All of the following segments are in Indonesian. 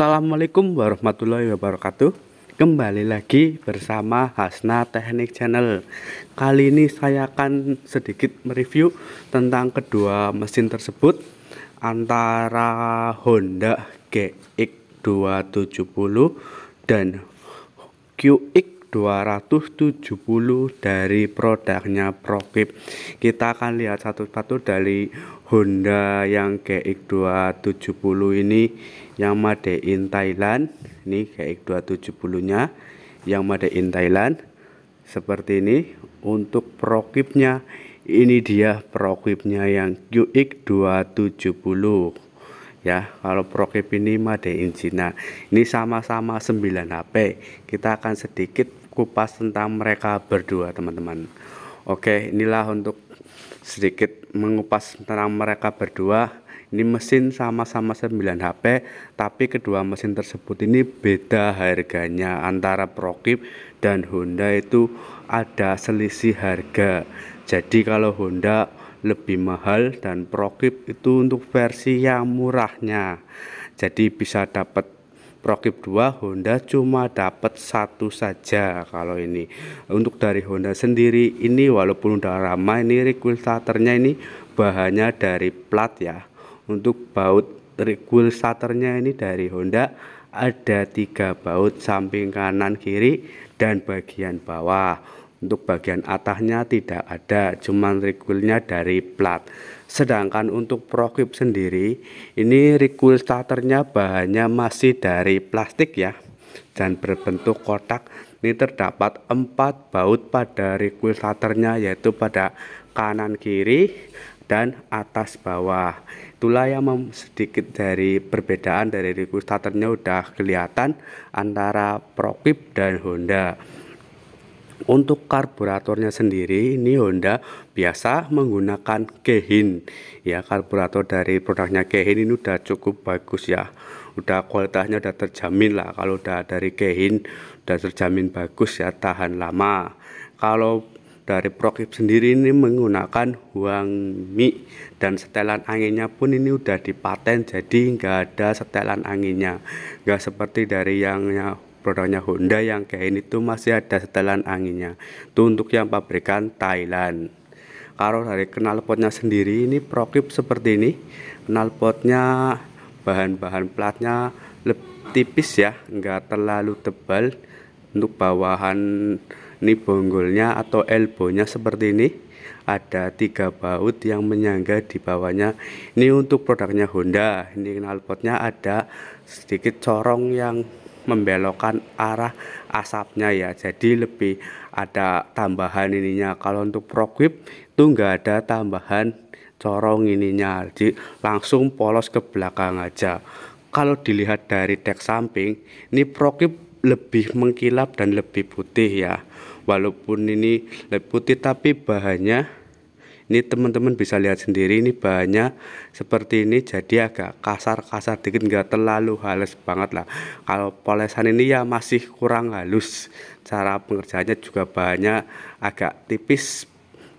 Assalamualaikum warahmatullahi wabarakatuh. Kembali lagi bersama Hasna Teknik Channel. Kali ini saya akan sedikit mereview tentang kedua mesin tersebut, antara Honda GX270 dan QX270 dari produknya Prokip. Kita akan lihat satu-satu dari Honda yang GX270 ini yang made in Thailand. Ini GX270 nya yang made in Thailand seperti ini. Untuk Prokipnya, ini dia Prokipnya yang QX270 ya. Kalau Prokip ini made in China. Ini sama-sama 9 HP. Kita akan sedikit kupas tentang mereka berdua, teman-teman. Oke, inilah untuk sedikit mengupas tentang mereka berdua. Ini mesin sama-sama 9 HP, tapi kedua mesin tersebut ini beda harganya. Antara Prokip dan Honda itu ada selisih harga. Jadi kalau Honda lebih mahal dan Prokip itu untuk versi yang murahnya. Jadi bisa dapat Prokip 2, Honda cuma dapat 1 saja. Kalau ini untuk dari Honda sendiri, ini walaupun udah lama, ini regulatornya ini bahannya dari plat ya. Untuk baut regulatornya ini dari Honda ada 3 baut, samping kanan kiri dan bagian bawah. Untuk bagian atasnya tidak ada, cuman regulnya dari plat. Sedangkan untuk Prokip sendiri, ini regulatornya bahannya masih dari plastik ya, dan berbentuk kotak. Ini terdapat 4 baut pada regulatornya, yaitu pada kanan kiri dan atas bawah. Itulah yang sedikit dari perbedaan dari regulatornya udah kelihatan antara Prokip dan Honda. Untuk karburatornya sendiri, ini Honda biasa menggunakan Keihin ya. Karburator dari produknya Keihin ini udah cukup bagus ya, udah kualitasnya udah terjamin lah. Kalau udah dari Keihin udah terjamin bagus ya, tahan lama. Kalau dari Prokip sendiri ini menggunakan Huangmi, dan setelan anginnya pun ini udah dipaten, jadi nggak ada setelan anginnya. Nggak seperti dari yang produknya Honda yang kayak ini tuh masih ada setelan anginnya. Itu untuk yang pabrikan Thailand. Kalau dari knalpotnya sendiri, ini Prokip seperti ini. Knalpotnya bahan-bahan platnya lebih tipis ya, nggak terlalu tebal. Untuk bawahan ini bonggolnya atau elbownya seperti ini, ada 3 baut yang menyangga di bawahnya. Ini untuk produknya Honda. Ini knalpotnya ada sedikit corong yang membelokkan arah asapnya ya, jadi lebih ada tambahan ininya. Kalau untuk Prokip itu enggak ada tambahan corong ininya, jadi langsung polos ke belakang aja. Kalau dilihat dari dek samping, ini Prokip lebih mengkilap dan lebih putih ya. Walaupun ini lebih putih, tapi bahannya ini teman-teman bisa lihat sendiri, ini bahannya seperti ini, jadi agak kasar-kasar dikit, nggak terlalu halus banget lah. Kalau polesan ini ya masih kurang halus. Cara pengerjaannya juga bahannya agak tipis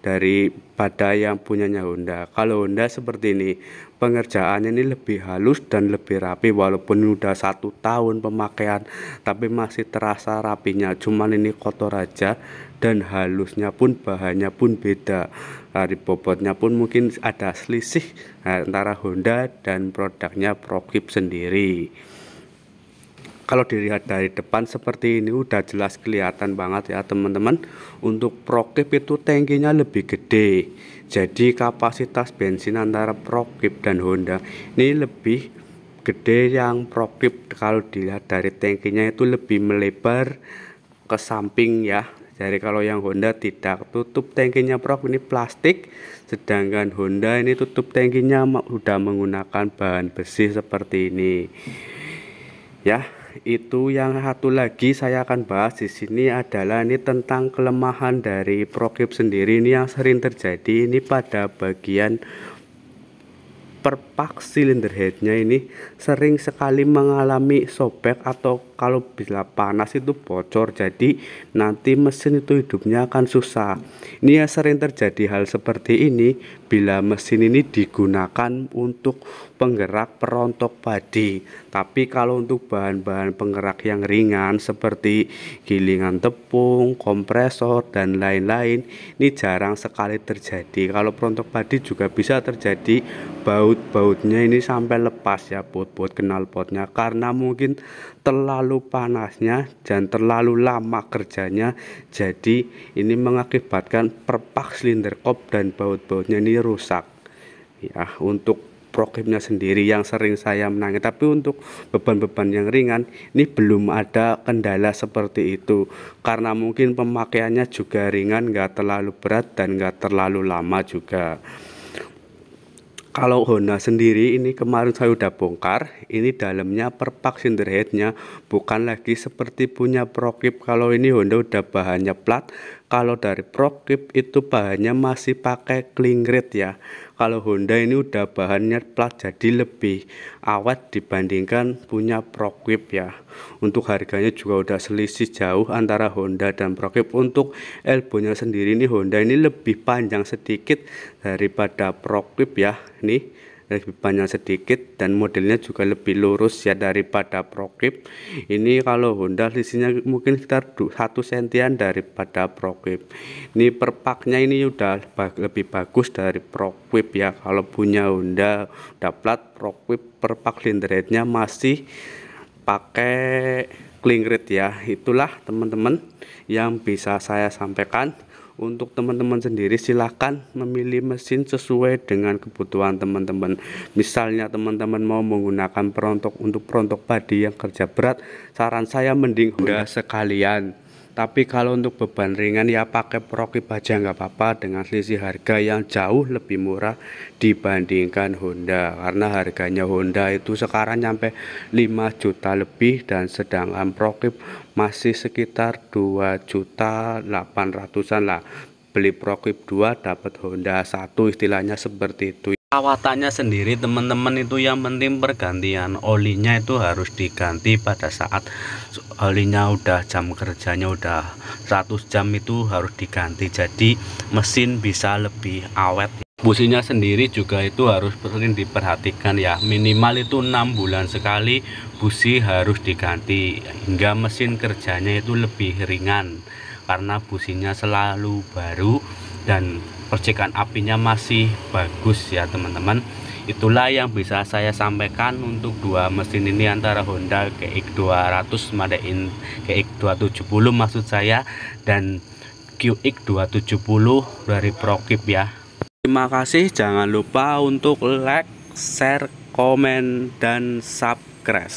daripada yang punyanya Honda. Kalau Honda seperti ini, pengerjaannya ini lebih halus dan lebih rapi. Walaupun udah 1 tahun pemakaian, tapi masih terasa rapinya. Cuman ini kotor aja, dan halusnya pun bahannya pun beda. Dari bobotnya pun mungkin ada selisih antara Honda dan produknya Prokip sendiri. Kalau dilihat dari depan seperti ini udah jelas kelihatan banget ya teman-teman. Untuk Prokip itu tangkinya lebih gede, jadi kapasitas bensin antara Prokip dan Honda ini lebih gede. Yang Prokip kalau dilihat dari tangkinya itu lebih melebar ke samping ya. Jadi kalau yang Honda tidak, tutup tangkinya Prokip ini plastik, sedangkan Honda ini tutup tangkinya udah menggunakan bahan besi seperti ini ya. Itu yang satu lagi saya akan bahas di sini adalah ini tentang kelemahan dari Prokip sendiri. Ini yang sering terjadi ini pada bagian perpak silinder headnya, ini sering sekali mengalami sobek, atau kalau bila panas itu bocor, jadi nanti mesin itu hidupnya akan susah. Ini ya sering terjadi hal seperti ini bila mesin ini digunakan untuk penggerak perontok padi, Tapi kalau untuk bahan-bahan penggerak yang ringan seperti gilingan tepung, kompresor, dan lain-lain, ini jarang sekali terjadi. Kalau perontok padi juga bisa terjadi baut-bautnya ini sampai lepas ya, baut-baut knalpotnya, karena mungkin terlalu panasnya dan terlalu lama kerjanya. Jadi ini mengakibatkan perpak silinder kop dan baut-bautnya ini rusak ya. Untuk prokipnya sendiri yang sering saya menangi, tapi untuk beban-beban yang ringan ini belum ada kendala seperti itu, karena mungkin pemakaiannya juga ringan, nggak terlalu berat dan nggak terlalu lama juga. Kalau Honda sendiri ini kemarin saya udah bongkar, ini dalamnya perpak cylinder headnya bukan lagi seperti punya Prokip. Kalau ini Honda udah bahannya plat, kalau dari Prokip itu bahannya masih pakai klingrit ya. Kalau Honda ini udah bahannya plat, jadi lebih awet dibandingkan punya Prokip ya. Untuk harganya juga udah selisih jauh antara Honda dan Prokip. Untuk elbownya sendiri ini Honda ini lebih panjang sedikit daripada Prokip ya. Nih lebih panjang sedikit dan modelnya juga lebih lurus ya daripada Prokip. Ini kalau Honda selisihnya mungkin sekitar 1 sentian daripada Prokip. Ini perpaknya ini udah lebih bagus dari Prokip ya. Kalau punya Honda udah plat, Prokip perpak cylinder headnya masih pakai klingrit ya. Itulah teman-teman yang bisa saya sampaikan. Untuk teman-teman sendiri silahkan memilih mesin sesuai dengan kebutuhan teman-teman. Misalnya teman-teman mau menggunakan perontok untuk perontok padi yang kerja berat, saran saya mending Honda sekalian. Tapi kalau untuk beban ringan ya pakai Prokip aja nggak apa-apa, dengan selisih harga yang jauh lebih murah dibandingkan Honda. Karena harganya Honda itu sekarang nyampe 5 juta lebih, dan sedangkan Prokip masih sekitar 2.800.000-an lah. Beli Prokip 2 dapat Honda 1, istilahnya seperti itu. Perawatannya sendiri teman-teman itu yang penting pergantian olinya itu harus diganti pada saat olinya udah jam kerjanya udah 100 jam itu harus diganti, jadi mesin bisa lebih awet. Businya sendiri juga itu harus sering diperhatikan ya, minimal itu 6 bulan sekali busi harus diganti hingga mesin kerjanya itu lebih ringan, karena businya selalu baru dan percikan apinya masih bagus ya teman-teman. Itulah yang bisa saya sampaikan untuk dua mesin ini antara Honda GX 200 Madain GX 270 maksud saya, dan QX 270 dari Prokip ya. Terima kasih, jangan lupa untuk like, share, komen, dan subscribe.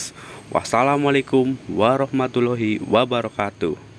Wassalamualaikum warahmatullahi wabarakatuh.